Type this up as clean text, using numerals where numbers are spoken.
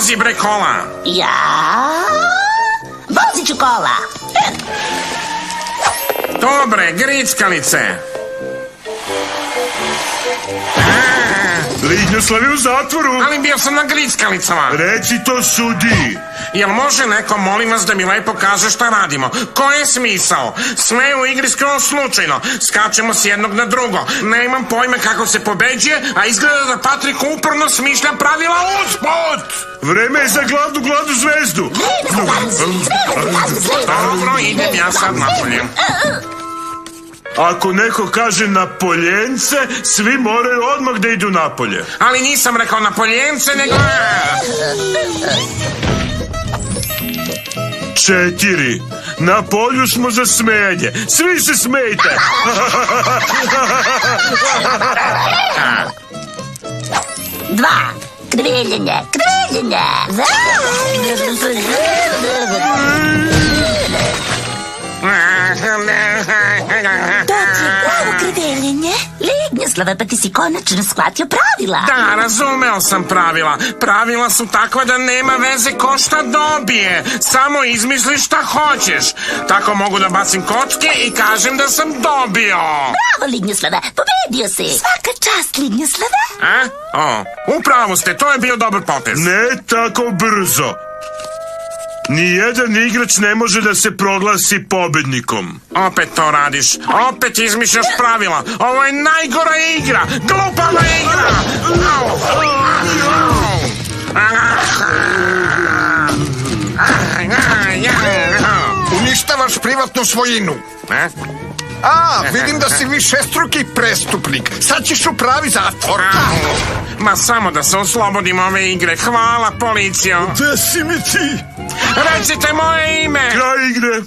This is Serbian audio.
Vozi bre kola. Ja... Vozit ću kola. Dobre, grickalice. Lignjoslav je u zatvoru. Ali bio sam na grickalicama. Reci to sudi. Jel može neko, molim vas, da mi lepo kaže šta radimo? Ko je smisao? Sve je u igri skroz slučajno. Skačemo s jednog na drugo. Nemam pojma kako se pobeđuje, a izgleda da Patrik uporno smišlja pravila usput. Vreme je za glavnu zvezdu. Dobro, idem ja sad napolje. Ako neko kaže na poljence, svi moraju odmah da idu napolje. Ali nisam rekao na poljence, nego... 4. Na polju smo za smejanje. Svi se smejte. Dva. Kriljenje. Pravo kreveljenje. Lignjoslave, pa ti si konačno shvatio pravila. Da, razumeo sam pravila. Pravila su takva da nema veze ko šta dobije. Samo izmisliš šta hoćeš. Tako mogu da bacim kocke i kažem da sam dobio. Bravo, Lignjoslave, pobedio si. Svaka čast, Lignjoslave. Upravo ste, to je bio dobar potez. Ne tako brzo. Nijedan igrač ne može da se proglasi pobednikom. Opet to radiš. Opet izmišljaš pravila. Ovo je najgora igra. Glupava igra. Uništavaš privatnu svojinu. Vidim da si višestruki prestupnik. Sad ćeš u pravi zatvor. Ma samo da se oslobodim ove igre. Hvala, policijo. Gde si mi ti? Recite moje ime. Kraj igre.